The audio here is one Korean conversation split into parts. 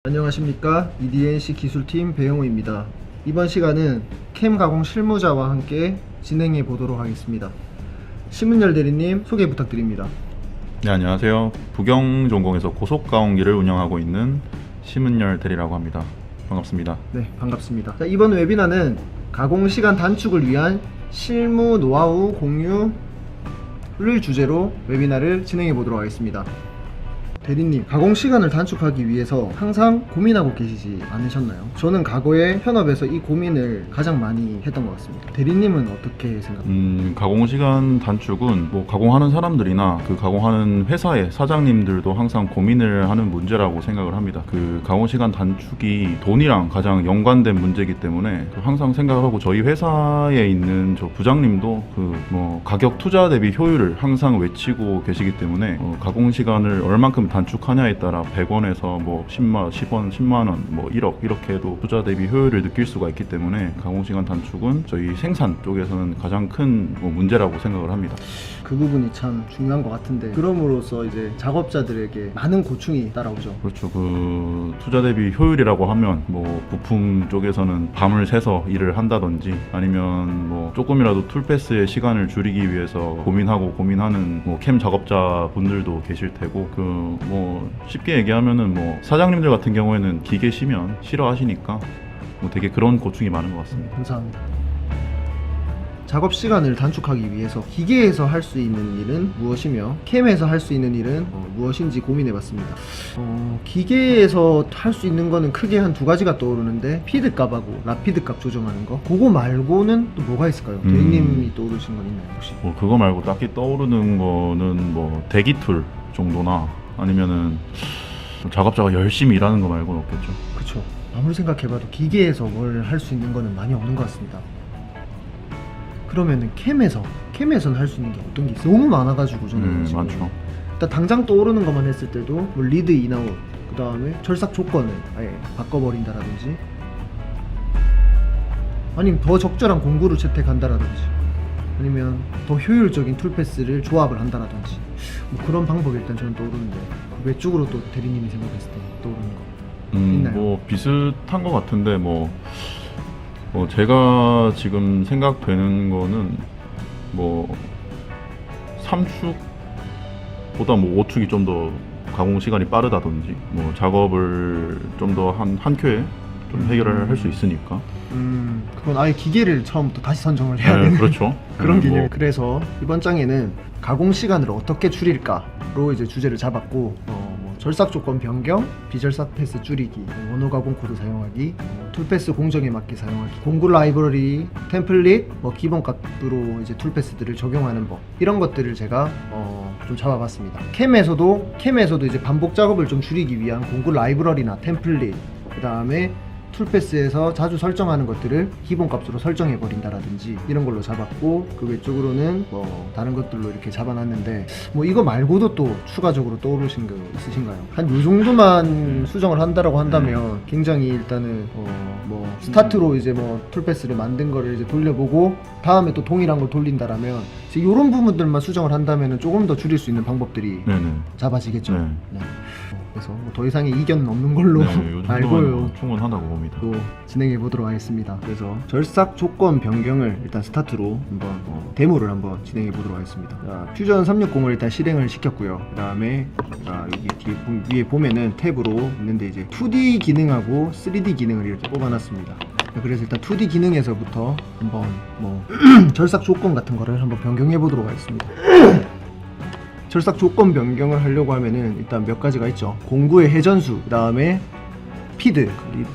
안녕하십니까, EDNC 기술팀 배영호입니다. 이번 시간은 캠 가공 실무자와 함께 진행해 보도록 하겠습니다. 심은열 대리님 소개 부탁드립니다. 네, 안녕하세요. 부경전공에서 고속가공기를 운영하고 있는 심은열 대리라고 합니다. 반갑습니다. 네, 반갑습니다. 자, 이번 웨비나는 가공시간 단축을 위한 실무 노하우 공유를 주제로 웨비나를 진행해 보도록 하겠습니다. 대리님, 가공시간을 단축하기 위해서 항상 고민하고 계시지 않으셨나요? 저는 과거에 현업에서 이 고민을 가장 많이 했던 것 같습니다. 대리님은 어떻게 생각하세요? 가공시간 단축은 뭐 가공하는 사람들이나 그 가공하는 회사의 사장님들도 항상 고민을 하는 문제라고 생각을 합니다. 그 가공시간 단축이 돈이랑 가장 연관된 문제이기 때문에 항상 생각을 하고, 저희 회사에 있는 저 부장님도 그 뭐 가격 투자 대비 효율을 항상 외치고 계시기 때문에 가공시간을 얼만큼 단축하냐에 따라 100원에서 뭐 10만, 10원, 10만원, 뭐 1억 이렇게 해도 투자 대비 효율을 느낄 수가 있기 때문에 가공시간 단축은 저희 생산 쪽에서는 가장 큰 문제라고 생각을 합니다. 그 부분이 참 중요한 것 같은데, 그럼으로써 이제 작업자들에게 많은 고충이 따라오죠. 그렇죠. 그 투자 대비 효율이라고 하면 뭐 부품 쪽에서는 밤을 새서 일을 한다든지, 아니면 뭐 조금이라도 툴패스의 시간을 줄이기 위해서 고민하는 뭐 캠 작업자 분들도 계실 테고, 그 뭐 쉽게 얘기하면은 뭐 사장님들 같은 경우에는 기계 쉬면 싫어하시니까 뭐 되게 그런 고충이 많은 것 같습니다. 감사합니다. 작업 시간을 단축하기 위해서 기계에서 할 수 있는 일은 무엇이며 캠에서 할 수 있는 일은 무엇인지 고민해봤습니다. 기계에서 할 수 있는 거는 크게 한 두 가지가 떠오르는데, 피드 값하고 라피드 값 조정하는 거, 그거 말고는 또 뭐가 있을까요? 대리님이 떠오르신 건 있나요 혹시? 뭐 그거 말고 딱히 떠오르는 거는 뭐 대기 툴 정도나, 아니면은 작업자가 열심히 일하는 거 말고는 없겠죠. 그쵸. 아무리 생각해봐도 기계에서 뭘 할 수 있는 거는 많이 없는 것 같습니다. 그러면은 캠에서는 할 수 있는 게 어떤 게 있어요? 너무 많아가지고 저는 지금 많죠. 일단 당장 떠오르는 것만 했을 때도 뭐 리드 인아웃, 그 다음에 절삭 조건을 아예 바꿔버린다라든지, 아니면 더 적절한 공구를 채택한다라든지, 아니면 더 효율적인 툴패스를 조합을 한다라든지, 뭐 그런 방법이 일단 저는 떠오르는데, 그 외쪽으로 또 대리님이 생각했을 때 떠오르는 거 있나요? 뭐 비슷한 것 같은데, 뭐 제가 지금 생각되는 거는 뭐 3축보다 뭐 5축이 좀 더 가공 시간이 빠르다든지, 뭐 작업을 좀 더 한 큐에 좀 해결을 할 수 있으니까. 그건 아예 기계를 처음부터 다시 선정을 해야 되는 그렇죠. 그런 개념. 그래서 이번 장에는 가공 시간을 어떻게 줄일까로 이제 주제를 잡았고, 뭐 절삭 조건 변경, 비절삭 패스 줄이기, 원호 가공 코드 사용하기, 툴패스 공정에 맞게 사용하기, 공구 라이브러리, 템플릿, 뭐 기본 값으로 이제 툴패스들을 적용하는 법, 이런 것들을 제가 좀 잡아봤습니다. 캠에서도 이제 반복 작업을 좀 줄이기 위한 공구 라이브러리나 템플릿, 그 다음에 툴패스에서 자주 설정하는 것들을 기본 값으로 설정해 버린다라든지, 이런 걸로 잡았고, 그 외쪽으로는 뭐 다른 것들로 이렇게 잡아놨는데, 뭐 이거 말고도 또 추가적으로 떠오르신 거 있으신가요? 한 요 정도만 수정을 한다라고 한다면 굉장히 일단은 뭐 스타트로 이제 뭐 툴패스를 만든 거를 이제 돌려보고 다음에 또 동일한 걸 돌린다라면, 이런 부분들만 수정을 한다면은 조금 더 줄일 수 있는 방법들이 잡아지겠죠. 네. 그래서 뭐 더 이상의 이견은 없는 걸로 알고요. 충분하다고 봅니다. 또 진행해 보도록 하겠습니다. 그래서 절삭 조건 변경을 일단 스타트로 한번 데모를 한번 진행해 보도록 하겠습니다. 자, 퓨전 360을 일단 실행을 시켰고요. 그 다음에 여기 위에 보면은 탭으로 있는데, 이제 2D 기능하고 3D 기능을 이렇게 뽑아놨습니다. 그래서 일단 2D 기능에서부터 한번 뭐 절삭 조건 같은 거를 한번 변경해 보도록 하겠습니다. 절삭 조건 변경을 하려고 하면은 일단 몇 가지가 있죠. 공구의 회전수, 그 다음에 피드,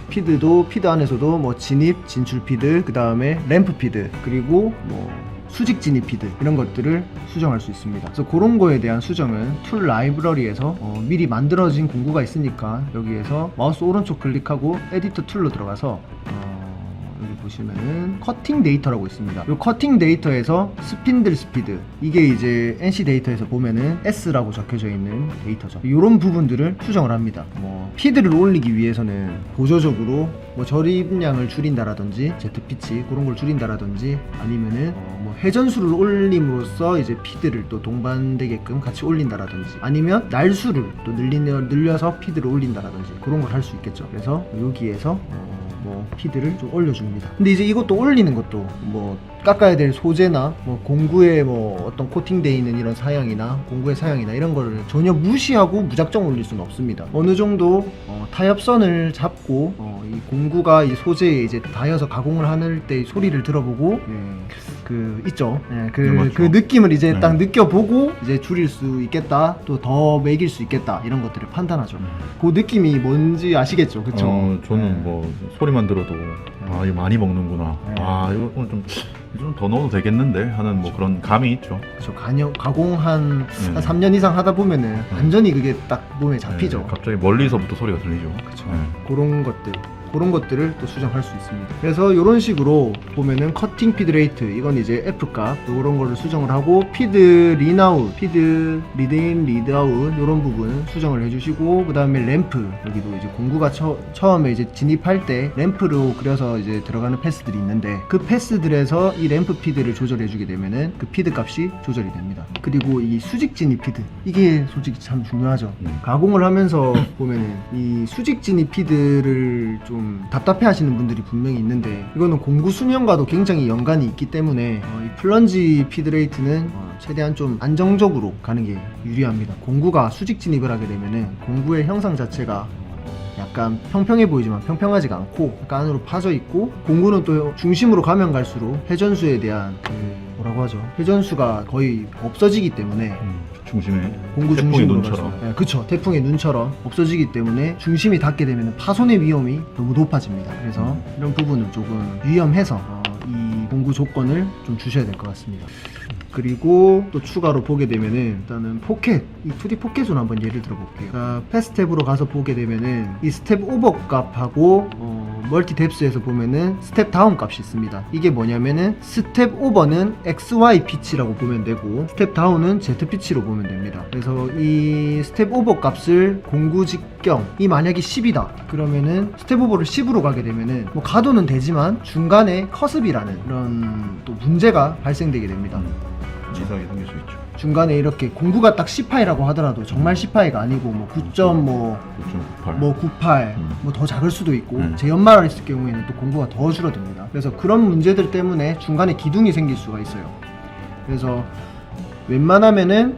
피드 안에서도 뭐 진입, 진출 피드, 그 다음에 램프 피드, 그리고 뭐 수직 진입 피드, 이런 것들을 수정할 수 있습니다. 그래서 그런 거에 대한 수정은 툴 라이브러리에서 미리 만들어진 공구가 있으니까, 여기에서 마우스 오른쪽 클릭하고 에디터 툴로 들어가서 여기 보시면은 커팅 데이터라고 있습니다. 이 커팅 데이터에서 스핀들 스피드, 이게 이제 NC 데이터에서 보면은 S라고 적혀져 있는 데이터죠. 이런 부분들을 수정을 합니다. 뭐 피드를 올리기 위해서는 보조적으로 뭐 저립량을 줄인다라든지 제트 피치 그런 걸 줄인다라든지 아니면은 뭐 회전수를 올림으로써 이제 피드를 또 동반되게끔 같이 올린다라든지 아니면 날수를 또 늘려서 피드를 올린다라든지 그런 걸 할 수 있겠죠. 그래서 여기에서 뭐 피드를 좀 올려줍니다. 근데 이제 이것도 올리는 것도 뭐 깎아야 될 소재나 뭐 공구에 뭐 어떤 코팅되어 있는 이런 사양이나 공구의 사양이나 이런 거를 전혀 무시하고 무작정 올릴 수는 없습니다. 어느 정도 타협선을 잡고 이 공구가 이 소재에 이제 닿여서 가공을 하는 때 소리를 들어보고 그 있죠. 그 느낌을 이제 딱 느껴보고 이제 줄일 수 있겠다, 또 더 매길 수 있겠다 이런 것들을 판단하죠. 그 느낌이 뭔지 아시겠죠, 그렇죠? 저는 뭐 소리만 들어도 아 이거 많이 먹는구나. 아 이거 오늘 좀 더 넣어도 되겠는데 하는 뭐 그런 감이 있죠. 그렇죠. 가공 한 3년 이상 하다 보면은 완전히 그게 딱 몸에 잡히죠. 갑자기 멀리서부터 소리가 들리죠. 그렇죠. 그런 것들을 또 수정할 수 있습니다. 그래서 이런 식으로 보면은 커팅 피드 레이트, 이건 이제 F 값 이런 거를 수정을 하고 피드 리나웃, 피드 리드인 리드아웃 이런 부분 수정을 해주시고, 그 다음에 램프, 여기도 이제 공구가 처음에 이제 진입할 때 램프로 그려서 이제 들어가는 패스들이 있는데 그 패스들에서 이 램프 피드를 조절해주게 되면은 그 피드 값이 조절이 됩니다. 그리고 이 수직 진입 피드, 이게 솔직히 참 중요하죠. 가공을 하면서 보면은 이 수직 진입 피드를 좀 답답해 하시는 분들이 분명히 있는데, 이거는 공구 수명과도 굉장히 연관이 있기 때문에 이 플런지 피드 레이트는 최대한 좀 안정적으로 가는 게 유리합니다. 공구가 수직 진입을 하게 되면은 공구의 형상 자체가 약간 평평해 보이지만 평평하지가 않고 약간 안으로 파져 있고, 공구는 또 중심으로 가면 갈수록 회전수에 대한 뭐라고 하죠? 회전수가 거의 없어지기 때문에 중심에 공구 태풍의 중심으로 눈처럼. 갈수록, 그쵸, 태풍의 눈처럼 없어지기 때문에 중심이 닿게 되면 파손의 위험이 너무 높아집니다. 그래서 이런 부분은 조금 위험해서 이 공구 조건을 좀 주셔야 될 것 같습니다. 그리고 또 추가로 보게 되면은 일단은 포켓, 이 2D 포켓으로 한번 예를 들어 볼게요. 패스텝으로 가서 보게 되면은 이 스텝 오버 값하고 멀티 뎁스에서 보면은 스텝 다운 값이 있습니다. 이게 뭐냐면은 스텝 오버는 XY 피치라고 보면 되고 스텝 다운은 Z 피치로 보면 됩니다. 그래서 이 스텝 오버 값을 공구 직경 이 만약에 10이다 그러면은 스텝 오버를 10으로 가게 되면은 뭐 가도는 되지만 중간에 커습이라는 그런 또 문제가 발생되게 됩니다. 이상이 생길 수 있죠. 중간에 이렇게 공구가 딱 10파이라고 하더라도 정말 10파이가 아니고 뭐 9.98 뭐 98 뭐 더 작을 수도 있고 재연말을 했을 경우에는 또 공구가 더 줄어듭니다. 그래서 그런 문제들 때문에 중간에 기둥이 생길 수가 있어요. 그래서 웬만하면은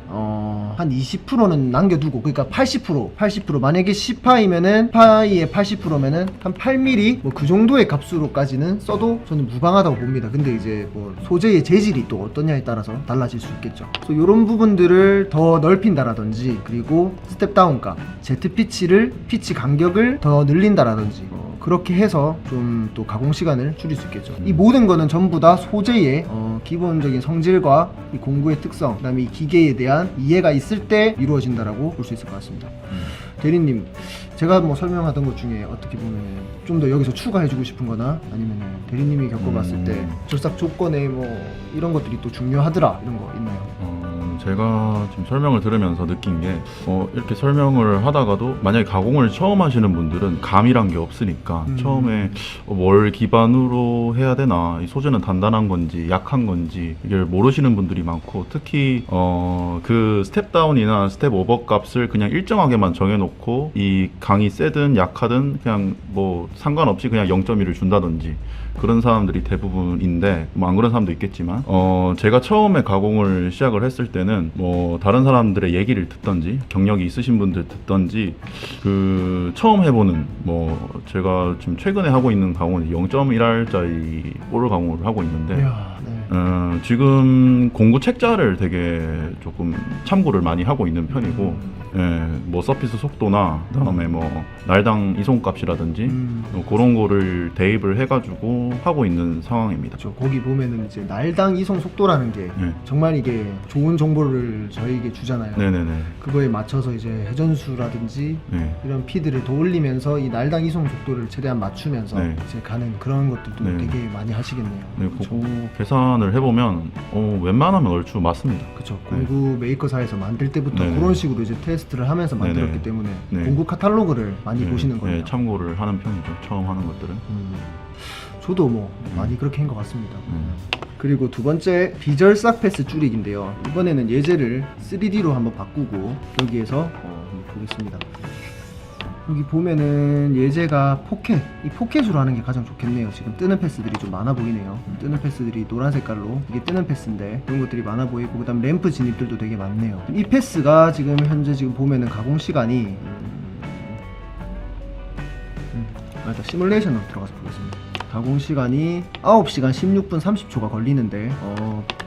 한 20%는 남겨두고, 그러니까 80% 만약에 10파이면은 파이의 80%면은 한 8mm 뭐 그 정도의 값으로까지는 써도 저는 무방하다고 봅니다. 근데 이제 뭐 소재의 재질이 또 어떠냐에 따라서 달라질 수 있겠죠. 그래서 이런 부분들을 더 넓힌다라든지, 그리고 스텝 다운 값, Z 피치 간격을 더 늘린다라든지 그렇게 해서 좀 또 가공 시간을 줄일 수 있겠죠. 이 모든 거는 전부 다 소재의 기본적인 성질과 이 공구의 특성, 그다음에 이 기계에 대한 이해가 있을 때 이루어진다라고 볼 수 있을 것 같습니다. 대리님, 제가 뭐 설명하던 것 중에 어떻게 보면 좀 더 여기서 추가해주고 싶은 거나 아니면 대리님이 겪어봤을 때 절삭 조건에 뭐 이런 것들이 또 중요하더라 이런 거 있나요? 제가 지금 설명을 들으면서 느낀 게 이렇게 설명을 하다가도 만약에 가공을 처음 하시는 분들은 감이란 게 없으니까 처음에 뭘 기반으로 해야 되나, 이 소재는 단단한 건지 약한 건지 이걸 모르시는 분들이 많고, 특히 그 스텝 다운이나 스텝 오버 값을 그냥 일정하게만 정해놓고 이 강이 세든 약하든 그냥 뭐 상관없이 그냥 0.1을 준다든지 그런 사람들이 대부분인데, 뭐 안 그런 사람도 있겠지만 제가 처음에 가공을 시작을 했을 때는 뭐 다른 사람들의 얘기를 듣던지 경력이 있으신 분들 듣던지 그 처음 해보는 뭐 제가 지금 최근에 하고 있는 가공은 0.1R짜리 볼 가공을 하고 있는데 이야, 네. 지금 공구 책자를 되게 조금 참고를 많이 하고 있는 편이고, 뭐 서피스 속도나 그다음에 뭐 날당 이송값이라든지 그런 거를 대입을 해가지고 하고 있는 상황입니다. 그렇죠. 거기 보면은 이제 날당 이송 속도라는 게 네. 정말 이게 좋은 정보를 저희에게 주잖아요. 네네네. 그거에 맞춰서 이제 회전수라든지 네. 이런 피드를 더 올리면서 이 날당 이송 속도를 최대한 맞추면서 네. 이제 가는 그런 것들도 네. 되게 많이 하시겠네요. 네, 그렇죠. 그거 계산을 해보면 웬만하면 얼추 맞습니다. 그렇죠. 네. 공구 메이커사에서 만들 때부터 네네. 그런 식으로 이제 테스트를 하면서 만들었기 네네. 때문에 네. 공구 카탈로그를 많이 네, 보시는 거예요. 네, 참고를 하는 편이죠. 처음 하는 것들은. 저도 뭐 많이 그렇게 한 것 같습니다. 네. 그리고 두 번째 비절 싹 패스 줄이기인데요. 이번에는 예제를 3D로 한번 바꾸고 여기에서 한번 보겠습니다. 여기 보면은 예제가 포켓, 이 포켓으로 하는 게 가장 좋겠네요. 지금 뜨는 패스들이 좀 많아 보이네요. 뜨는 패스들이 노란 색깔로 이게 뜨는 패스인데 그런 것들이 많아 보이고, 그 다음 램프 진입들도 되게 많네요. 이 패스가 지금 현재 지금 보면은 가공 시간이 일단 시뮬레이션으로 들어가서 보겠습니다. 가공 시간이 9시간 16분 30초가 걸리는데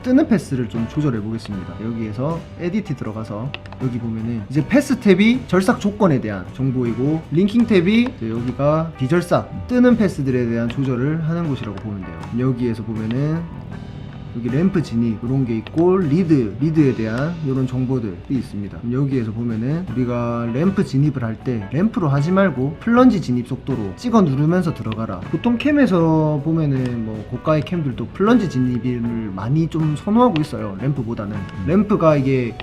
뜨는 패스를 좀 조절해 보겠습니다. 여기에서 에디트 들어가서 여기 보면은 이제 패스 탭이 절삭 조건에 대한 정보이고, 링킹 탭이 이제 여기가 비절삭 뜨는 패스들에 대한 조절을 하는 곳이라고 보면 돼요. 여기에서 보면은 여기 램프 진입 이런 게 있고, 리드에 대한 이런 정보들이 있습니다. 여기에서 보면은 우리가 램프 진입을 할 때 램프로 하지 말고 플런지 진입 속도로 찍어 누르면서 들어가라. 보통 캠에서 보면은 뭐 고가의 캠들도 플런지 진입을 많이 좀 선호하고 있어요. 램프보다는. 램프가 이게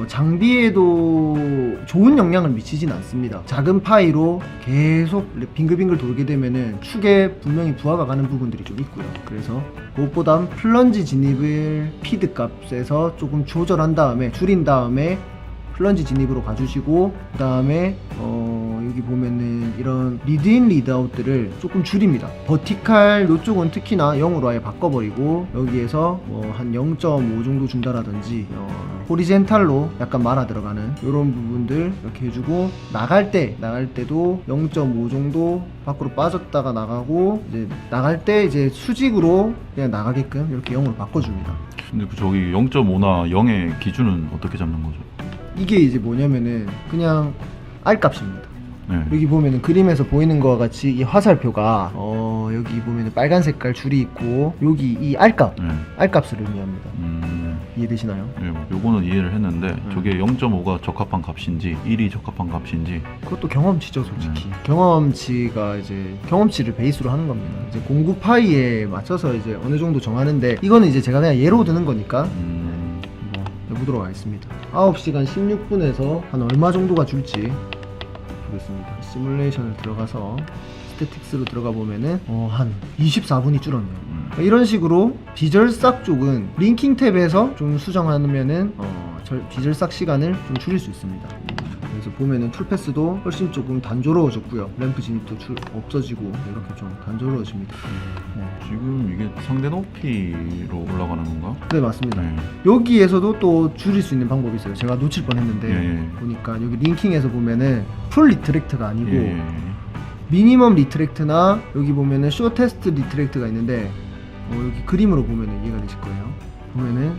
장비에도 좋은 영향을 미치진 않습니다. 작은 파이로 계속 빙글빙글 돌게 되면은 축에 분명히 부하가 가는 부분들이 좀 있고요. 그래서 그것보단 플런지 진입을 피드 값에서 조금 조절한 다음에 줄인 다음에 플런지 진입으로 가주시고, 그 다음에 여기 보면은 이런 리드인 리드아웃들을 조금 줄입니다. 버티칼 요쪽은 특히나 0으로 아예 바꿔버리고, 여기에서 한 0.5 정도 준다라든지 호리젠탈로 약간 말아 들어가는 이런 부분들 이렇게 해주고, 나갈 때도 0.5 정도 밖으로 빠졌다가 나가고, 이제 나갈 때 이제 수직으로 그냥 나가게끔 이렇게 0으로 바꿔줍니다. 근데 저기 0.5나 0의 기준은 어떻게 잡는 거죠? 이게 이제 뭐냐면은 그냥 R 값입니다. 네. 여기 보면은 그림에서 보이는 거와 같이 이 화살표가 여기 보면은 빨간 색깔 줄이 있고, 여기 이 R 값, 네. R 값을 의미합니다. 이해되시나요? 네, 뭐 요거는 이해를 했는데 저게 0.5가 적합한 값인지 1이 적합한 값인지 그것도 경험치죠, 솔직히. 경험치가 이제 경험치를 베이스로 하는 겁니다. 이제 공구 파이에 맞춰서 이제 어느 정도 정하는데, 이거는 이제 제가 그냥 예로 드는 거니까 해보도록 하겠습니다. 9시간 16분에서 한 얼마 정도가 줄지 보겠습니다. 시뮬레이션을 들어가서 스태틱스로 들어가 보면은 한 24분이 줄었네요. 이런 식으로 비절삭 쪽은 링킹 탭에서 좀 수정하면은 비절삭 시간을 좀 줄일 수 있습니다. 그래서 보면은 툴패스도 훨씬 조금 단조로워졌고요. 램프 진입도 없어지고 이렇게 좀 단조로워집니다. 지금 이게 상대 높이로 올라가는 건가? 네, 맞습니다. 네. 여기에서도 또 줄일 수 있는 방법이 있어요. 제가 놓칠 뻔했는데 예. 보니까 여기 링킹에서 보면은 풀 리트랙트가 아니고 예. 미니멈 리트랙트나 여기 보면은 쇼 테스트 리트랙트가 있는데 여기 그림으로 보면은 이해가 되실 거예요. 보면은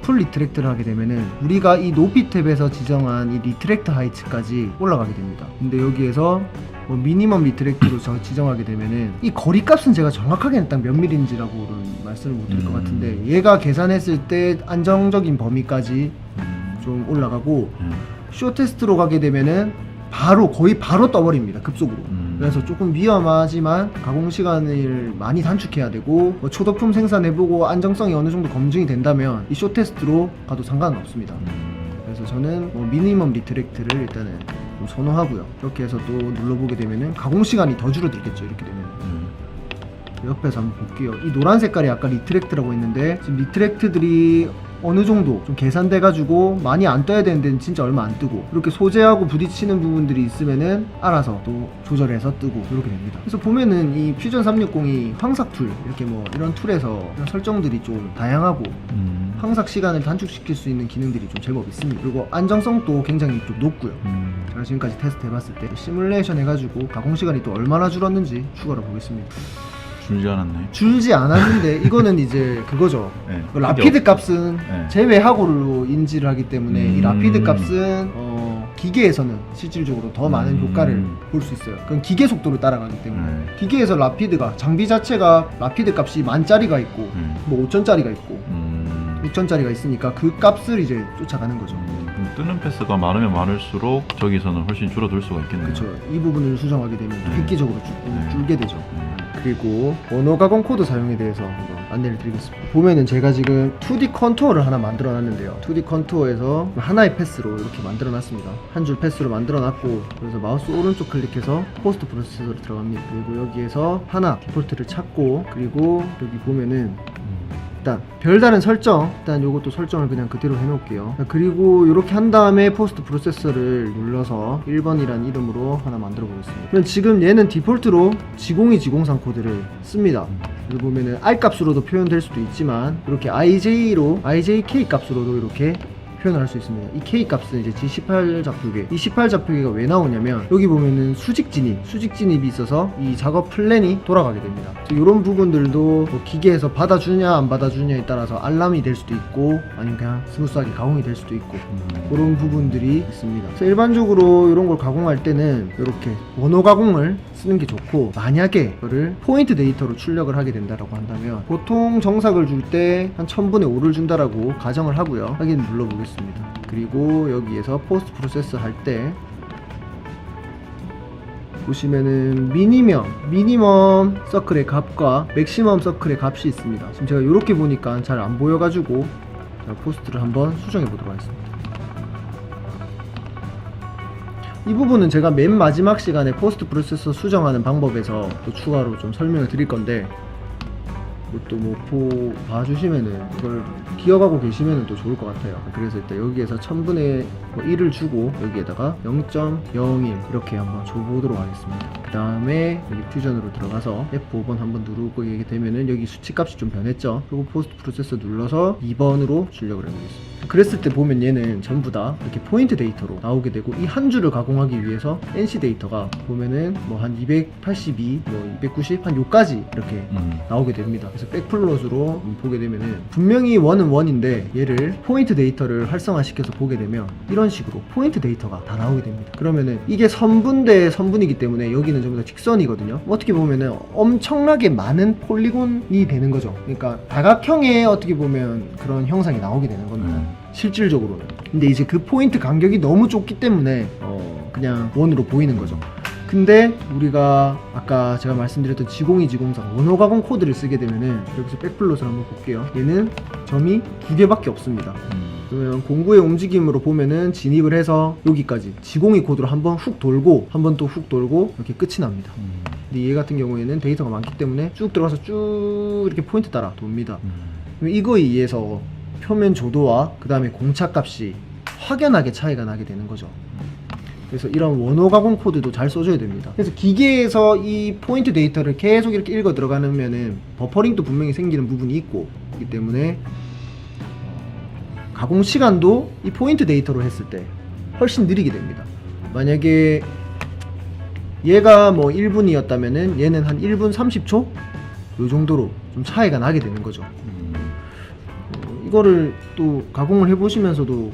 풀 리트랙트를 하게 되면은 우리가 이 높이 탭에서 지정한 이 리트랙트 하이츠까지 올라가게 됩니다. 근데 여기에서 미니멈 리트랙트로 지정하게 되면은 이 거리 값은 제가 정확하게는 딱 몇 밀인지라고는 말씀을 못 드릴 것 같은데, 얘가 계산했을 때 안정적인 범위까지 좀 올라가고, 쇼 테스트로 가게 되면은 거의 바로 떠버립니다, 급속으로. 그래서 조금 위험하지만 가공 시간을 많이 단축해야 되고, 초도품 생산해보고 안정성이 어느 정도 검증이 된다면 이 쇼 테스트로 가도 상관은 없습니다. 그래서 저는 미니멈 리트랙트를 일단은 좀 선호하고요. 이렇게 해서 또 눌러보게 되면은 가공 시간이 더 줄어들겠죠. 이렇게 되면 옆에서 한번 볼게요. 이 노란 색깔이 아까 리트랙트라고 했는데, 지금 리트랙트들이 어느 정도 좀 계산돼 가지고 많이 안 떠야 되는 데는 진짜 얼마 안 뜨고, 이렇게 소재하고 부딪히는 부분들이 있으면은 알아서 또 조절해서 뜨고 이렇게 됩니다. 그래서 보면은 이 퓨전 360이 황삭 툴, 이렇게 뭐 이런 툴에서 이런 설정들이 좀 다양하고 황삭 시간을 단축시킬 수 있는 기능들이 좀 제법 있습니다. 그리고 안정성도 굉장히 좀 높고요. 제가 지금까지 테스트 해봤을 때 시뮬레이션 해가지고 가공 시간이 또 얼마나 줄었는지 추가로 보겠습니다. 줄지 않았네. 줄지 않았는데 이거는 이제 그거죠. 네, 그 라피드 값은 네. 제외하고로 인지를 하기 때문에 이 라피드 음. 값은 기계에서는 실질적으로 더 많은 효과를 볼 수 있어요. 그건 기계 속도를 따라가기 때문에 네. 기계에서 라피드가 장비 자체가 라피드 값이 10,000짜리가 있고 뭐 5,000짜리가 있고 6,000짜리가 있으니까 그 값을 이제 쫓아가는 거죠. 그럼 뜨는 패스가 많으면 많을수록 저기서는 훨씬 줄어들 수가 있겠네요. 그렇죠. 이 부분을 수정하게 되면 네. 획기적으로 네. 줄게 되죠. 그리고 원어 가공 코드 사용에 대해서 한번 안내를 드리겠습니다. 보면은 제가 지금 2D 컨투어를 하나 만들어 놨는데요. 2D 컨투어에서 하나의 패스로 이렇게 만들어 놨습니다. 한 줄 패스로 만들어 놨고, 그래서 마우스 오른쪽 클릭해서 포스트 프로세서로 들어갑니다. 그리고 여기에서 하나 디폴트를 찾고, 그리고 여기 보면은 일단 별다른 설정, 일단 요것도 설정을 그냥 그대로 해놓을게요. 그리고 이렇게 한 다음에 포스트 프로세서를 눌러서 1번이란 이름으로 하나 만들어 보겠습니다. 그럼 지금 얘는 디폴트로 G02G03 코드를 씁니다. 여기 보면은 R 값으로도 표현될 수도 있지만 이렇게 IJK 값으로도 이렇게 표현할 수 있습니다. 이 K 값은 이제 G18 좌표계. 이 18 좌표계가 왜 나오냐면 여기 보면은 수직 진입이 있어서 이 작업 플랜이 돌아가게 됩니다. 이런 부분들도 뭐 기계에서 받아주냐 안 받아주냐에 따라서 알람이 될 수도 있고 아니면 그냥 스무스하게 가공이 될 수도 있고 그런 부분들이 있습니다. 그래서 일반적으로 이런 걸 가공할 때는 이렇게 원호 가공을 쓰는 게 좋고, 만약에 이거를 포인트 데이터로 출력을 하게 된다라고 한다면 보통 정삭을 줄 때 한 1000분의 5를 준다라고 가정을 하고요. 확인 눌러보겠습니다. 그리고 여기에서 포스트 프로세서 할 때 보시면은 미니멈 서클의 값과 맥시멈 서클의 값이 있습니다. 지금 제가 이렇게 보니까 잘 안 보여가지고 포스트를 한번 수정해 보도록 하겠습니다. 이 부분은 제가 맨 마지막 시간에 포스트 프로세서 수정하는 방법에서 또 추가로 좀 설명을 드릴 건데, 이것도 뭐 봐주시면은 이걸 기억하고 계시면은 또 좋을 것 같아요. 그래서 일단 여기에서 1000분의 1을 주고 여기에다가 0.01 이렇게 한번 줘보도록 하겠습니다. 그 다음에 여기 퓨전으로 들어가서 F5번 한번 누르고 이게 되면은 여기 수치값이 좀 변했죠. 그리고 포스트 프로세서 눌러서 2번으로 출력을 해보겠습니다. 그랬을 때 보면 얘는 전부 다 이렇게 포인트 데이터로 나오게 되고, 이 한 줄을 가공하기 위해서 NC 데이터가 보면은 뭐 한 282, 뭐 290, 한 요까지 이렇게 나오게 됩니다. 그래서 백플롯으로 보게 되면은 분명히 원은 원인데 얘를 포인트 데이터를 활성화시켜서 보게 되면 이런 식으로 포인트 데이터가 다 나오게 됩니다. 그러면은 이게 선분 대 선분이기 때문에 여기는 전부 다 직선이거든요. 어떻게 보면은 엄청나게 많은 폴리곤이 되는 거죠. 그러니까 다각형의 어떻게 보면 그런 형상이 나오게 되는 겁니다. 실질적으로는. 근데 이제 그 포인트 간격이 너무 좁기 때문에 그냥 원으로 보이는 거죠. 근데 우리가 아까 제가 말씀드렸던 G02G03 원호 가공 코드를 쓰게 되면은 여기서 백플롯을 한번 볼게요. 얘는 점이 2개밖에 없습니다. 그러면 공구의 움직임으로 보면은 진입을 해서 여기까지 G02 코드로 한번 훅 돌고 한번 또 훅 돌고 이렇게 끝이 납니다. 근데 얘 같은 경우에는 데이터가 많기 때문에 쭉 들어가서 쭉 이렇게 포인트 따라 돕니다. 그럼 이거에 의해서 표면 조도와 그 다음에 공차값이 확연하게 차이가 나게 되는 거죠. 그래서 이런 원호 가공 코드도 잘 써줘야 됩니다. 그래서 기계에서 이 포인트 데이터를 계속 이렇게 읽어 들어가면은 버퍼링도 분명히 생기는 부분이 있고, 그렇기 때문에 가공 시간도 이 포인트 데이터로 했을 때 훨씬 느리게 됩니다. 만약에 얘가 뭐 1분이었다면은 얘는 한 1분 30초? 요 정도로 좀 차이가 나게 되는 거죠. 이거를 또 가공을 해보시면서도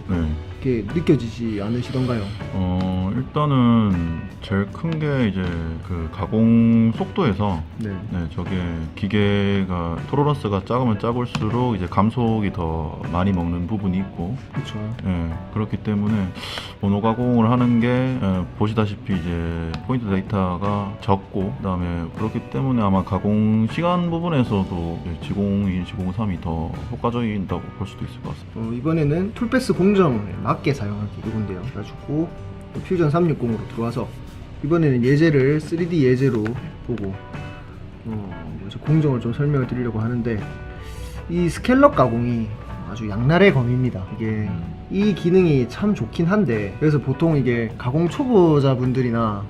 이렇게 느껴지지 않으시던가요? 일단은 제일 큰 게 이제 그 가공 속도에서 네. 저게 기계가 토로런스가 작으면 작을수록 이제 감속이 더 많이 먹는 부분이 있고, 그렇죠. 그렇기 때문에 원호 가공을 하는 게 보시다시피 이제 포인트 데이터가 적고, 그다음에 그렇기 때문에 아마 가공 시간 부분에서도 G02, G03이 더 효과적이다고 볼 수도 있을 것 같습니다. 이번에는 툴패스 공정을 맞게 사용하기 이건데요. 그래가지고 퓨전 360으로 들어와서 이번에는 예제를 3D 예제로 보고 공정을 좀 설명을 드리려고 하는데, 이 스캘럽 가공이 아주 양날의 검입니다. 이게 이 기능이 참 좋긴 한데, 그래서 보통 이게 가공 초보자분들이나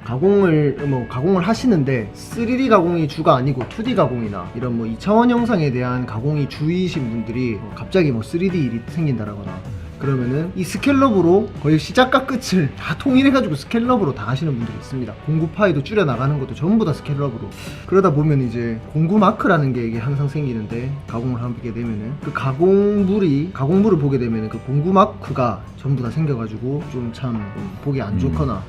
가공을 하시는데 3D 가공이 주가 아니고 2D 가공이나 이런 뭐 2차원 영상에 대한 가공이 주이신 분들이 갑자기 뭐 3D 일이 생긴다라거나 그러면은 이 스캘럽으로 거의 시작과 끝을 다 통일해가지고 스캘럽으로 다 하시는 분들이 있습니다. 공구 파이도 줄여 나가는 것도 전부 다 스캘럽으로. 그러다 보면 이제 공구 마크라는 게 이게 항상 생기는데, 가공을 하게 되면은 그 가공물을 보게 되면은 그 공구 마크가 전부 다 생겨가지고 좀 참 보기 안 좋거나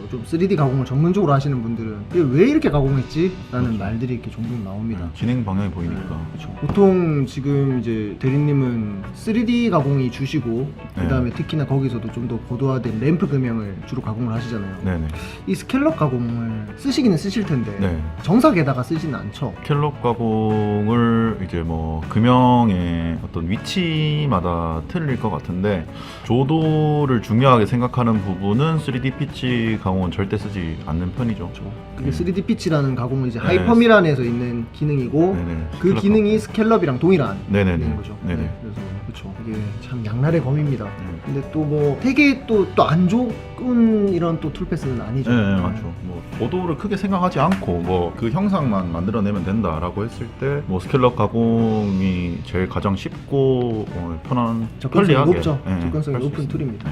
좀 3D 가공을 전문적으로 하시는 분들은 이게 왜 이렇게 가공했지? 라는 말들이 이렇게 종종 나옵니다. 진행 방향이 보이니까. 그렇죠. 보통 지금 이제 대리님은 3D 가공이 주시고 네. 그다음에 특히나 거기서도 좀 더 고도화된 램프 금형을 주로 가공을 하시잖아요. 네네. 이 스캘럽 가공을 쓰시기는 쓰실 텐데 네. 정석에다가 쓰지는 않죠. 스캘럽 가공을 이제 뭐 금형의 어떤 위치마다 틀릴 것 같은데, 조도를 중요하게 생각하는 부분은 3D 피치 가공은 절대 쓰지 않는 편이죠. 그게 3D 피치라는 가공은 이제 네. 하이퍼미란에서 있는 기능이고 네네. 그 스캘럽 기능이 스캘럽이랑 동일한 네네네. 기능인 거죠. 네네. 네, 그래서 그렇죠. 이게 참 양날의 검입니다. 네. 근데 또 뭐 되게 또 안 좋은 이런 또 툴패스는 아니죠. 네, 맞죠. 뭐 고도를 크게 생각하지 않고 뭐 그 형상만 만들어내면 된다라고 했을 때 뭐 스캘럽 가공이 제일 가장 쉽고 편한, 접근성이 편리하게 높죠. 네, 접근성이 할수 높은 있습니다. 툴입니다.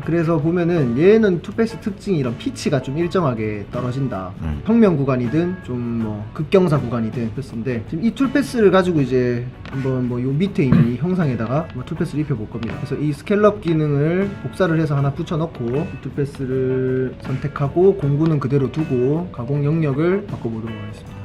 그래서 보면은 얘는 툴패스 특징이 이런 피치가 좀 일정하게 떨어진다. 네. 평면 구간이든 좀 뭐 급경사 구간이든 패스인데, 지금 이 툴패스를 가지고 이제 한번 뭐 요 밑에 있는 이 형상에다가 뭐 툴패스를 입혀볼 겁니다. 그래서 이 스캘럽 기능을 복사를 해서 하나 붙여넣고 이 툴패스를 선택하고 공구는 그대로 두고 가공 영역을 바꿔보도록 하겠습니다.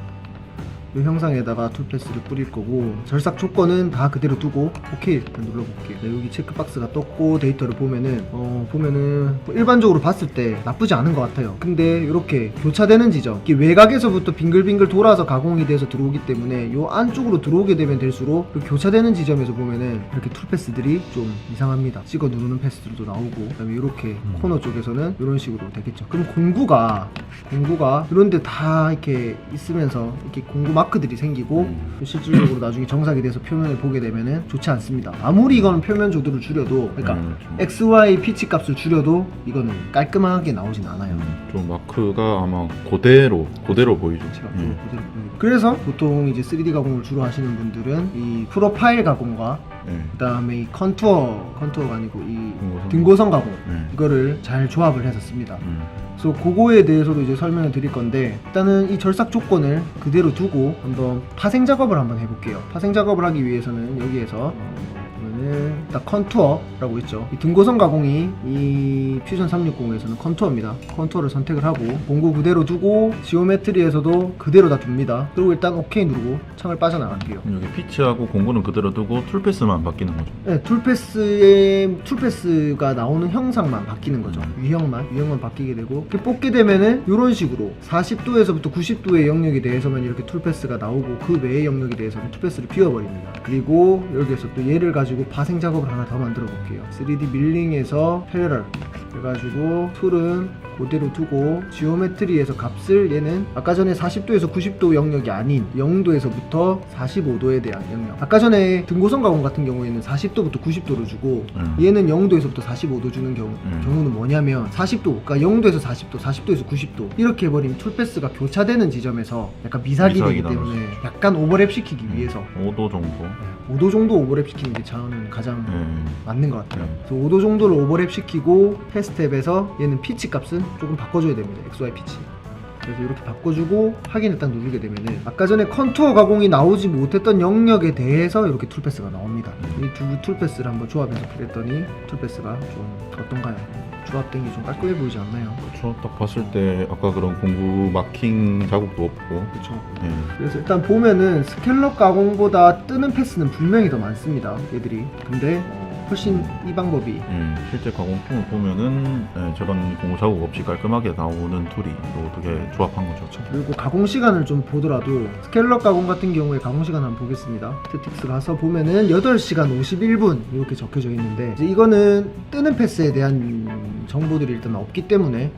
이 형상에다가 툴패스를 뿌릴 거고, 절삭 조건은 다 그대로 두고 오케이 일단 눌러볼게요. 네, 여기 체크박스가 떴고 데이터를 보면은 보면은 뭐 일반적으로 봤을 때 나쁘지 않은 것 같아요. 근데 이렇게 교차되는 지점, 이게 외곽에서부터 빙글빙글 돌아서 가공이 돼서 들어오기 때문에 요 안쪽으로 들어오게 되면 될수록 그 교차되는 지점에서 보면은 이렇게 툴패스들이 좀 이상합니다. 찍어 누르는 패스들도 나오고, 그다음에 이렇게 코너 쪽에서는 이런 식으로 되겠죠. 그럼 공구가 이런데 다 이렇게 있으면서 이렇게 공구 마크들이 생기고 실질적으로 나중에 정삭이 돼서 표면을 보게 되면은 좋지 않습니다. 아무리 이거는 표면 조도를 줄여도, 그러니까 XY 피치 값을 줄여도 이거는 깔끔하게 나오진 않아요. 좀 마크가 아마 그대로 보이죠. 제가 그대로 보여드릴게요. 그래서 보통 이제 3D 가공을 주로 하시는 분들은 이 프로파일 가공과 네. 그다음에 이 컨투어가 아니고 이 등고선. 등고선 가공, 네. 이거를 잘 조합을 해서 씁니다. 그래서 그거에 대해서도 이제 설명을 드릴 건데, 일단은 이 절삭 조건을 그대로 두고 한번 파생 작업을 한번 해볼게요. 파생 작업을 하기 위해서는 여기에서 보면은 딱 컨투어라고 있죠. 이 등고선 가공이 이 퓨전 360에서는 컨투어입니다. 컨투어를 선택을 하고 공구 그대로 두고 지오메트리에서도 그대로 다 둡니다. 그리고 일단 오케이 누르고 창을 빠져나갈게요. 여기 피치하고 공구는 그대로 두고 툴패스만 바뀌는 거죠. 네, 툴패스가 나오는 형상만 바뀌는 거죠. 유형만 바뀌게 되고, 이렇게 뽑게 되면은 이런 식으로 40도에서부터 90도의 영역에 대해서만 이렇게 툴패스가 나오고 그 외의 영역에 대해서는 툴패스를 비워버립니다. 그리고 여기에서 또 얘를 가지고 파생 작업을 하나 더 만들어 볼게요. 3D 밀링에서 패러럴 해가지고 툴은 그대로 두고 지오메트리에서 값을, 얘는 아까 전에 40도에서 90도 영역이 아닌 0도에서부터 45도에 대한 영역, 아까 전에 등고선 가공 같은 경우에는 40도부터 90도로 주고 얘는 0도에서부터 45도 주는 경우는 뭐냐면 40도, 그러니까 0도에서 40도, 40도에서 90도 이렇게 해버리면 툴패스가 교차되는 지점에서 약간 미삭이 되기 때문에 약간 오버랩 시키기 위해서 5도 정도. 5도 정도 오버랩 시키는 게 저는 가장 맞는 것 같아요. 그래서 5도 정도를 오버랩 시키고 패스탭에서 얘는 피치 값은 조금 바꿔줘야 됩니다. XY 피치. 그래서 이렇게 바꿔주고 확인을 딱 누르게 되면은 아까 전에 컨투어 가공이 나오지 못했던 영역에 대해서 이렇게 툴패스가 나옵니다. 이 두 툴패스를 한번 조합해서 그랬더니 툴패스가 좀 어떤가요? 조합된 게 좀 깔끔해 보이지 않나요? 그렇죠. 딱 봤을 때 아까 그런 공구 마킹 자국도 없고. 그렇죠. 네. 그래서 일단 보면은 스캘럽 가공보다 뜨는 패스는 분명히 더 많습니다, 얘들이. 근데 훨씬 이 방법이 실제 가공품을 보면은 저런 공구 자국 없이 깔끔하게 나오는 툴이 어떻게 조합한 거죠. 그리고 가공 시간을 좀 보더라도 스캘럽 가공 같은 경우에 가공 시간 한번 보겠습니다. 스태틱스 가서 보면은 8시간 51분 이렇게 적혀져 있는데, 이제 이거는 뜨는 패스에 대한 정보들이 일단 없기 때문에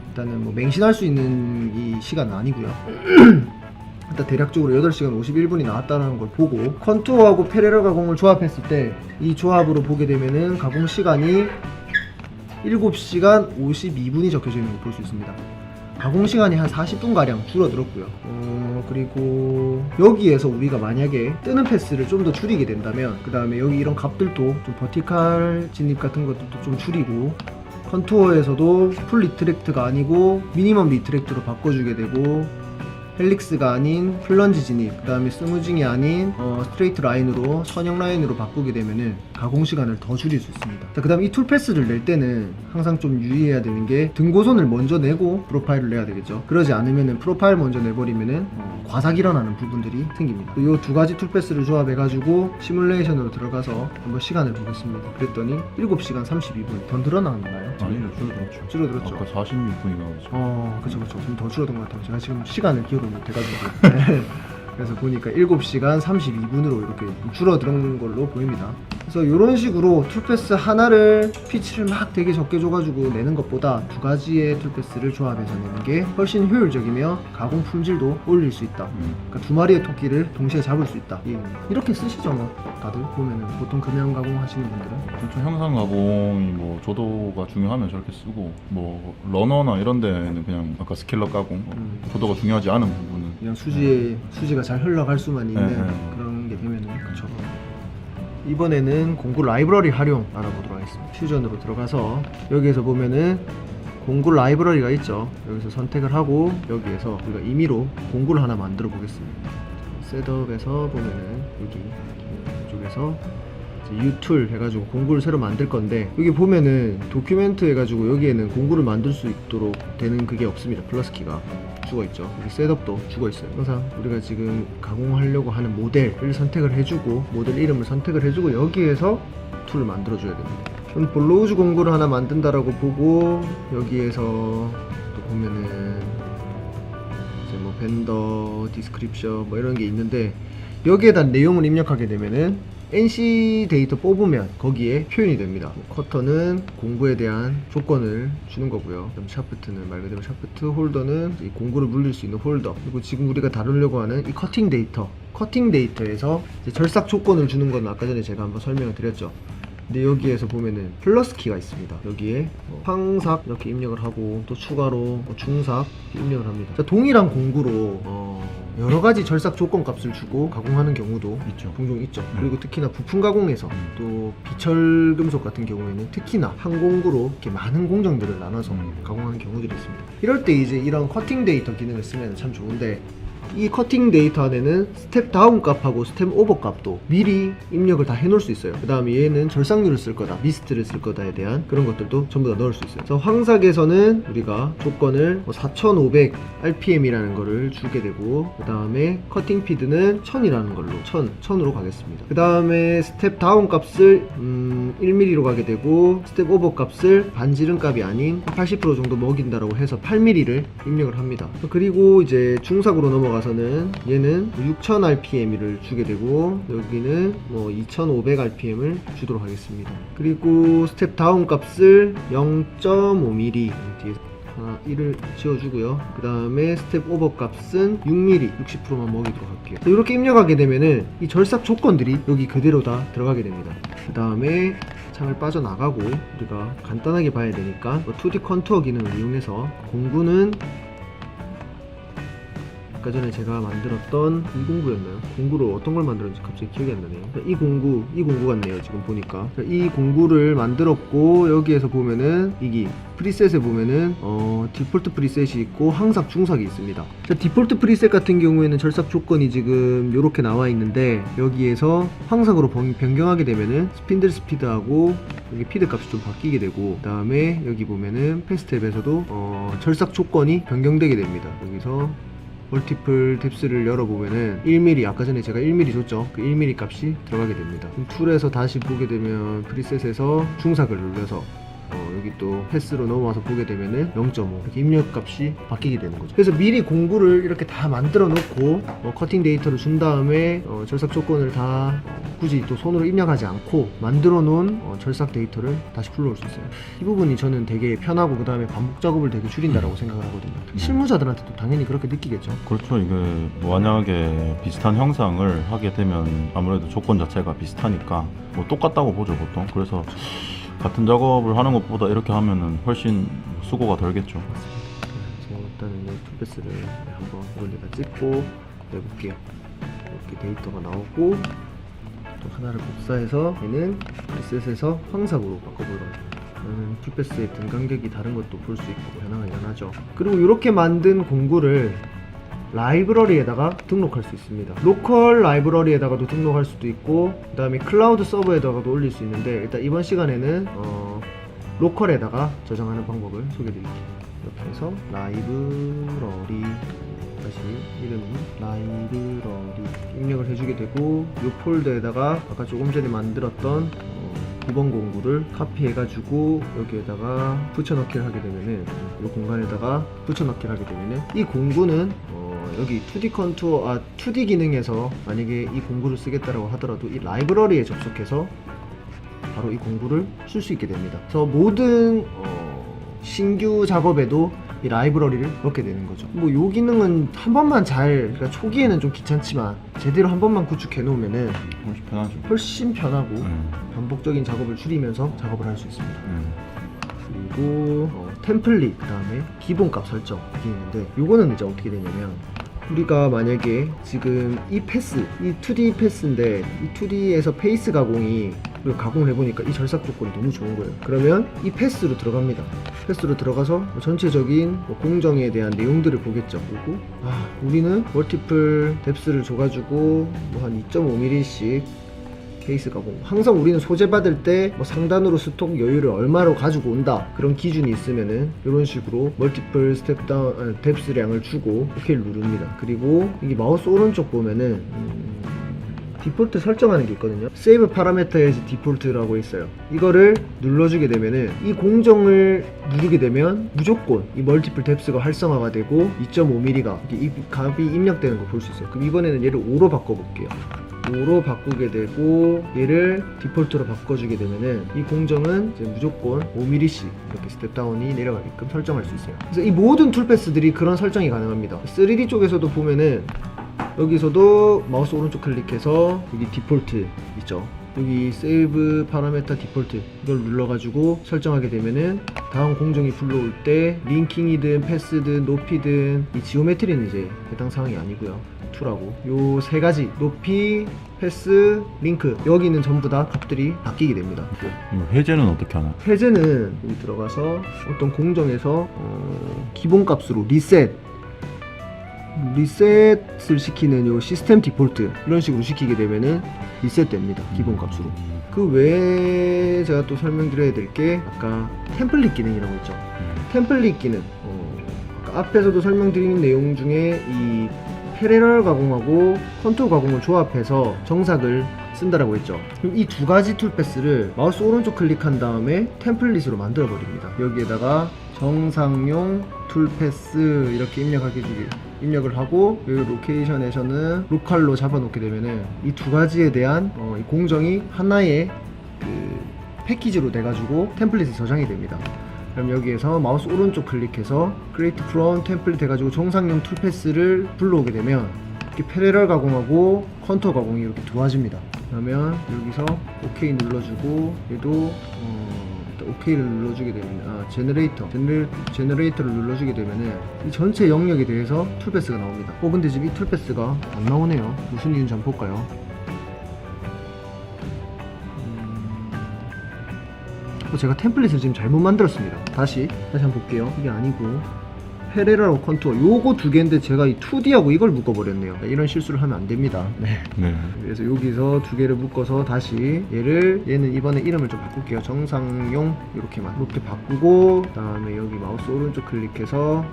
일단은 뭐 맹신할 수 있는 이 시간은 아니고요. 일단 대략적으로 8시간 51분이 나왔다는 걸 보고 컨투어하고 패러럴 가공을 조합했을 때 이 조합으로 보게 되면은 가공 시간이 7시간 52분이 적혀져 있는 걸 볼 수 있습니다. 가공 시간이 한 40분가량 줄어들었고요. 그리고 여기에서 우리가 만약에 뜨는 패스를 좀 더 줄이게 된다면 그 다음에 여기 이런 값들도 좀 버티칼 진입 같은 것들도 좀 줄이고 컨투어에서도 풀 리트랙트가 아니고 미니멈 리트랙트로 바꿔주게 되고 헬릭스가 아닌 플런지 진입, 그 다음에 스무징이 아닌 스트레이트 라인으로 선형 라인으로 바꾸게 되면은 가공 시간을 더 줄일 수 있습니다. 그 다음 이 툴 패스를 낼 때는 항상 좀 유의해야 되는 게 등고선을 먼저 내고 프로파일을 내야 되겠죠. 그러지 않으면은 프로파일 먼저 내버리면은 과삭 일어나는 부분들이 생깁니다. 이 두 가지 툴 패스를 조합해 가지고 시뮬레이션으로 들어가서 한번 시간을 보겠습니다. 그랬더니 7시간 32분 더 늘어났나요? 아니요, 줄어들었죠. 줄어들었죠. 아까 46분인가 그죠. 그쵸. 좀 더 줄어든 것 같아요. 제가 지금 시간을 기억을 못해가지고. 네. 그래서 보니까 7시간 32분으로 이렇게 줄어든 걸로 보입니다. 그래서 이런 식으로 툴패스 하나를 피치를 막 되게 적게 줘가지고 내는 것보다 두 가지의 툴패스를 조합해서 내는 게 훨씬 효율적이며 가공 품질도 올릴 수 있다. 그러니까 두 마리의 토끼를 동시에 잡을 수 있다. 이렇게 쓰시죠, 뭐. 다들 보면은 보통 금형 가공 하시는 분들은. 그렇죠. 형상 가공이 뭐 조도가 중요하면 저렇게 쓰고 뭐 러너나 이런 데는 그냥 아까 스킬러 가공 조도가 중요하지 않은 부분은 그냥 수지가 잘 흘러갈 수만 있는 네. 그런 게 되면은 그쵸. 이번에는 공구 라이브러리 활용 알아보도록 하겠습니다. 퓨전으로 들어가서 여기에서 보면은 공구 라이브러리가 있죠. 여기서 선택을 하고 여기에서 우리가 임의로 공구를 하나 만들어 보겠습니다. 셋업에서 보면은 여기 이쪽에서 유툴 해가지고 공구를 새로 만들 건데 여기 보면은 도큐멘트 해가지고 여기에는 공구를 만들 수 있도록 되는 그게 없습니다. 플러스 키가 죽어있죠. 여기 셋업도 죽어있어요. 항상 우리가 지금 가공하려고 하는 모델을 선택을 해주고 모델 이름을 선택을 해주고 여기에서 툴을 만들어줘야 됩니다. 저는 볼로우즈 공구를 하나 만든다라고 보고 여기에서 또 보면은 이제 뭐 벤더 디스크립션 뭐 이런 게 있는데 여기에다 내용을 입력하게 되면은 NC 데이터 뽑으면 거기에 표현이 됩니다. 커터는 공구에 대한 조건을 주는 거고요. 그럼 샤프트는 말 그대로 샤프트, 홀더는 이 공구를 물릴 수 있는 홀더, 그리고 지금 우리가 다루려고 하는 이 커팅 데이터에서 이제 절삭 조건을 주는 건 아까 전에 제가 한번 설명을 드렸죠. 근데 여기에서 보면은 플러스 키가 있습니다. 여기에 황삭 이렇게 입력을 하고 또 추가로 중삭 입력을 합니다. 자, 동일한 공구로 여러가지 절삭 조건 값을 주고 가공하는 경우도 있죠. 종종 있죠. 그리고 특히나 부품 가공에서 또 비철 금속 같은 경우에는 특히나 한 공구로 이렇게 많은 공정들을 나눠서 가공하는 경우들이 있습니다. 이럴 때 이제 이런 커팅 데이터 기능을 쓰면 참 좋은데 이 커팅 데이터 안에는 스텝 다운 값하고 스텝 오버 값도 미리 입력을 다 해놓을 수 있어요. 그 다음에 얘는 절삭률을 쓸 거다, 미스트를 쓸 거다에 대한 그런 것들도 전부 다 넣을 수 있어요. 그래서 황삭에서는 우리가 조건을 4500 RPM이라는 거를 주게 되고 그 다음에 커팅 피드는 1000이라는 걸로 1000으로 가겠습니다. 그 다음에 스텝 다운 값을 1mm로 가게 되고 스텝 오버 값을 반지름 값이 아닌 80% 정도 먹인다라고 해서 8mm를 입력을 합니다. 그리고 이제 중삭으로 넘어가서는 얘는 6000 RPM을 주게 되고 여기는 뭐 2500 RPM을 주도록 하겠습니다. 그리고 스텝 다운 값을 0.5mm 뒤에 하나 1을 지어주고요. 그 다음에 스텝 오버 값은 6mm 60%만 먹이도록 할게요. 이렇게 입력하게 되면은 이 절삭 조건들이 여기 그대로 다 들어가게 됩니다. 그 다음에 창을 빠져나가고 우리가 간단하게 봐야 되니까 2D 컨투어 기능을 이용해서 공구는 아까 전에 제가 만들었던 이 공구였나요? 공구를 어떤 걸 만들었는지 갑자기 기억이 안 나네요. 이 공구 같네요. 지금 보니까 이 공구를 만들었고 여기에서 보면은 이게 프리셋에 보면은 디폴트 프리셋이 있고 항삭, 중삭이 있습니다. 자, 디폴트 프리셋 같은 경우에는 절삭 조건이 지금 이렇게 나와 있는데 여기에서 항삭으로 변경하게 되면은 스핀들 스피드하고 여기 피드 값이 좀 바뀌게 되고 그 다음에 여기 보면은 패스트앱에서도 절삭 조건이 변경되게 됩니다. 여기서 멀티플 탭스를 열어보면은 1mm, 아까 전에 제가 1mm 줬죠. 그 1mm 값이 들어가게 됩니다. 툴에서 다시 보게 되면 프리셋에서 중삭을 눌러서 여기 또 패스로 넘어와서 보게 되면은 0.5 이렇게 입력 값이 바뀌게 되는 거죠. 그래서 미리 공구를 이렇게 다 만들어 놓고 커팅 데이터를 준 다음에 절삭 조건을 다 굳이 또 손으로 입력하지 않고 만들어 놓은 절삭 데이터를 다시 불러올 수 있어요. 이 부분이 저는 되게 편하고 그 다음에 반복 작업을 되게 줄인다라고 생각을 하거든요. 실무자들한테도 당연히 그렇게 느끼겠죠. 그렇죠. 이게 만약에 비슷한 형상을 하게 되면 아무래도 조건 자체가 비슷하니까 뭐 똑같다고 보죠 보통. 그래서 같은 작업을 하는 것보다 이렇게 하면은 훨씬 수고가 덜겠죠. 그래서 일단은 툴패스를 한번 이런데다 찍고 내볼게요. 이렇게 데이터가 나오고 또 하나를 복사해서 얘는 리셋에서 황삭으로 바꿔보도록. 툴패스의 등 간격이 다른 것도 볼 수 있고 변화가 일어나죠. 그리고 이렇게 만든 공구를 라이브러리에다가 등록할 수 있습니다. 로컬 라이브러리에다가도 등록할 수도 있고 그 다음에 클라우드 서버에다가도 올릴 수 있는데 일단 이번 시간에는 로컬에다가 저장하는 방법을 소개드릴게요. 이렇게 해서 라이브러리, 다시 이름이 라이브러리 입력을 해주게 되고 이 폴더에다가 아까 조금 전에 만들었던 9번 공구를 카피해가지고 여기에다가 붙여넣기를 하게 되면은 이 공간에다가 붙여넣기를 하게 되면은 이 공구는 여기 2D 컨투어 2D 기능에서 만약에 이 공구를 쓰겠다라고 하더라도 이 라이브러리에 접속해서 바로 이 공구를 쓸 수 있게 됩니다. 그래서 모든 신규 작업에도 이 라이브러리를 넣게 되는 거죠. 뭐 요 기능은 한 번만 그러니까 초기에는 좀 귀찮지만 제대로 한 번만 구축해 놓으면은 훨씬 편하죠. 훨씬 편하고 반복적인 작업을 줄이면서 작업을 할 수 있습니다. 그리고 템플릿, 그 다음에 기본값 설정 이게 있는데 요거는 이제 어떻게 되냐면 우리가 만약에 지금 이 패스, 이 2D 패스인데 이 2D에서 페이스 가공이 우리가 가공을 해보니까 이 절삭 조건이 너무 좋은 거예요. 그러면 이 패스로 들어갑니다. 패스로 들어가서 전체적인 공정에 대한 내용들을 보겠죠. 그리고 우리는 멀티플 뎁스를 줘가지고 한 2.5mm씩 케이스 가공. 항상 우리는 소재 받을 때 상단으로 스톡 여유를 얼마로 가지고 온다 그런 기준이 있으면은 이런 식으로 멀티플 스텝다운 뎁스량을 주고 OK를 누릅니다. 그리고 이게 마우스 오른쪽 보면은 디폴트 설정하는 게 있거든요. 세이브 파라메터에서 디폴트라고 있어요. 이거를 눌러주게 되면은 이 공정을 누르게 되면 무조건 이 멀티플 뎁스가 활성화가 되고 2.5mm가 이 값이 입력되는 걸 볼 수 있어요. 그럼 이번에는 얘를 5로 바꿔볼게요. 5로 바꾸게 되고 얘를 디폴트로 바꿔주게 되면은 이 공정은 이제 무조건 5mm씩 이렇게 스텝다운이 내려가게끔 설정할 수 있어요. 그래서 이 모든 툴패스들이 그런 설정이 가능합니다. 3D 쪽에서도 보면은 여기서도 마우스 오른쪽 클릭해서 여기 디폴트 있죠. 여기 세이브 파라메터 디폴트 이걸 눌러가지고 설정하게 되면은 다음 공정이 불러올 때 링킹이든 패스든 높이든 이 지오메트리는 이제 해당 사항이 아니고요. 2라고 요 세 가지 높이, 패스, 링크 여기는 전부 다 값들이 바뀌게 됩니다. 해제는 어떻게 하나? 해제는 여기 들어가서 어떤 공정에서 기본값으로 리셋을 시키는 요 시스템 디폴트 이런 식으로 시키게 되면은 리셋됩니다. 기본값으로. 그 외에 제가 또 설명드려야 될 게 아까 템플릿 기능이라고 했죠. 템플릿 기능 아까 앞에서도 설명드린 내용 중에 이 패러럴 가공하고 컨투어 가공을 조합해서 정삭을 쓴다라고 했죠. 그럼 이 두 가지 툴패스를 마우스 오른쪽 클릭한 다음에 템플릿으로 만들어 버립니다. 여기에다가 정상용 툴패스 이렇게 입력을 하고 여기 로케이션에서는 로컬로 잡아놓게 되면은 이 두 가지에 대한 이 공정이 하나의 그 패키지로 돼가지고 템플릿에 저장이 됩니다. 그럼 여기에서 마우스 오른쪽 클릭해서 Create from 템플릿 해가지고 정상용 툴패스를 불러오게 되면 이렇게 패러럴 가공하고 컨투어 가공이 이렇게 도와집니다. 그러면 여기서 OK 눌러주고 얘도 OK를 눌러주게 되면 제너레이터를 눌러주게 되면은 이 전체 영역에 대해서 툴패스가 나옵니다. 근데 지금 이 툴패스가 안 나오네요. 무슨 이유인지 한번 볼까요? 제가 템플릿을 지금 잘못 만들었습니다. 다시 한번 볼게요. 이게 아니고 패러럴하고 컨투어 요거 두 개인데 제가 이 2D하고 이걸 묶어버렸네요. 이런 실수를 하면 안 됩니다. 네. 그래서 여기서 두 개를 묶어서 다시 얘는 이번에 이름을 좀 바꿀게요. 정상용 이렇게 바꾸고 그 다음에 여기 마우스 오른쪽 클릭해서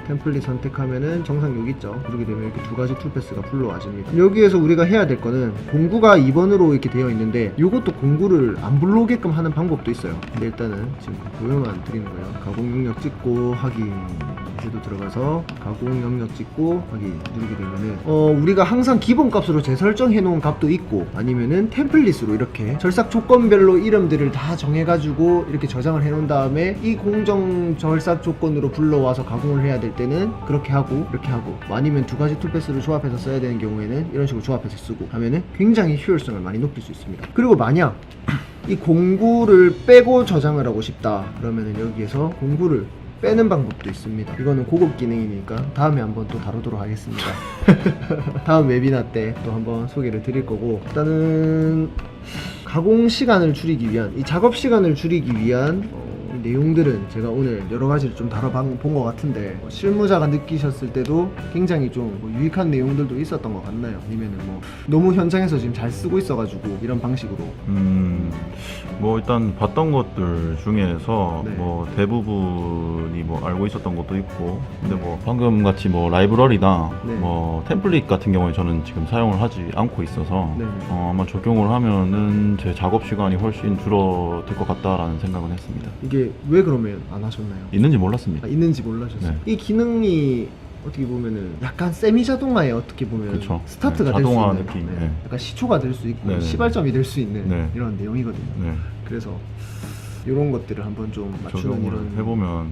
템플릿 선택하면은 정상 여기 있죠. 그렇게 되면 이렇게 두 가지 툴패스가 불러와집니다. 여기에서 우리가 해야 될 거는 공구가 2번으로 이렇게 되어 있는데 이것도 공구를 안 불러오게끔 하는 방법도 있어요. 근데 일단은 지금 보여만 드리는 거예요. 가공 영역 찍고 확인 해도 들어가서 가공 영역 찍고 확인 누르게 되면은 우리가 항상 기본 값으로 재설정해 놓은 값도 있고 아니면은 템플릿으로 이렇게 절삭 조건별로 이름들을 다 정해가지고 이렇게 저장을 해 놓은 다음에 이 공정 절삭 조건으로 불러와서 가공을 해야 될 때는 그렇게 하고 이렇게 하고 아니면 두 가지 툴패스를 조합해서 써야 되는 경우에는 이런 식으로 조합해서 쓰고 하면은 굉장히 효율성을 많이 높일 수 있습니다. 그리고 만약 이 공구를 빼고 저장을 하고 싶다 그러면은 여기에서 공구를 빼는 방법도 있습니다. 이거는 고급 기능이니까 다음에 한번 또 다루도록 하겠습니다. 다음 웨비나 때 또 한번 소개를 드릴 거고, 일단은 가공 시간을 줄이기 위한, 이 작업 시간을 줄이기 위한 이 내용들은 제가 오늘 여러 가지를 좀 다뤄본 것 같은데, 실무자가 느끼셨을 때도 굉장히 좀 유익한 내용들도 있었던 것 같나요? 아니면은 뭐 너무 현장에서 지금 잘 쓰고 있어가지고 이런 방식으로? 뭐 일단 봤던 것들 중에서 네. 뭐 대부분이 뭐 알고 있었던 것도 있고, 근데 뭐 방금 같이 뭐 라이브러리나 네. 뭐 템플릿 같은 경우에 저는 지금 사용을 하지 않고 있어서 네. 아마 적용을 하면은 제 작업 시간이 훨씬 줄어들 것 같다라는 생각은 했습니다. 이게 왜 그러면 안 하셨나요? 있는지 몰랐습니다. 있는지 몰라셨어요. 네. 이 기능이 어떻게 보면은 약간 세미 자동화에 어떻게 보면 그쵸. 스타트가 네, 될 수 자동화 있는, 느낌. 네. 네. 약간 시초가 될 수 있고 네. 시발점이 될 수 있는 네. 이런 내용이거든요. 네, 그래서 이런 것들을 한번 좀 맞추는 적용을 이런 해보면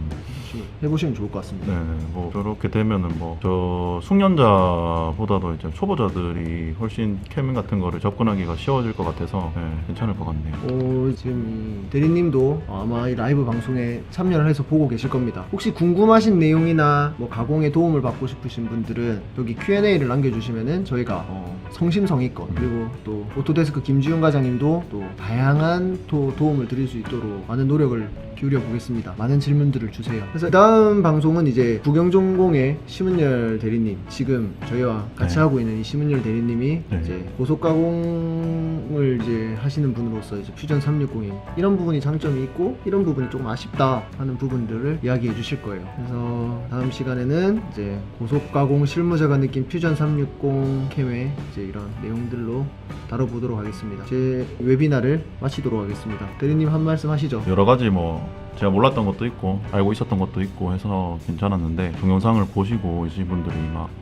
해보시면 좋을 것 같습니다. 네, 뭐 저렇게 되면은 뭐 저 숙련자보다도 이제 초보자들이 훨씬 캐밍 같은 거를 접근하기가 쉬워질 것 같아서 네, 괜찮을 것 같네요. 지금 이 대리님도 아마 이 라이브 방송에 참여를 해서 보고 계실 겁니다. 혹시 궁금하신 내용이나 뭐 가공에 도움을 받고 싶으신 분들은 여기 Q&A를 남겨주시면은 저희가 성심성의껏, 그리고 또 오토데스크 김지훈 과장님도 또 다양한 도움을 드릴 수 있도록 많은 노력을 기울여 보겠습니다. 많은 질문들을 주세요. 그래서 다음 방송은 이제 부경전공의 심은열 대리님, 지금 저희와 같이 네. 하고 있는 이 심은열 대리님이 네. 이제 고속 가공을 이제 하시는 분으로서 이제 퓨전 360이 이런 부분이 장점이 있고 이런 부분이 조금 아쉽다 하는 부분들을 이야기해 주실 거예요. 그래서 다음 시간에는 이제 고속 가공 실무자가 느낀 퓨전 360 캠의 이제 이런 내용들로 다뤄보도록 하겠습니다. 제 웨비나를 마치도록 하겠습니다. 대리님 한 말씀 하시죠. 여러 가지 뭐 제가 몰랐던 것도 있고 알고 있었던 것도 있고 해서 괜찮았는데 동영상을 보시고 오신 분들이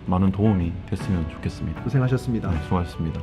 많은 도움이 됐으면 좋겠습니다. 고생하셨습니다. 네, 수고하셨습니다.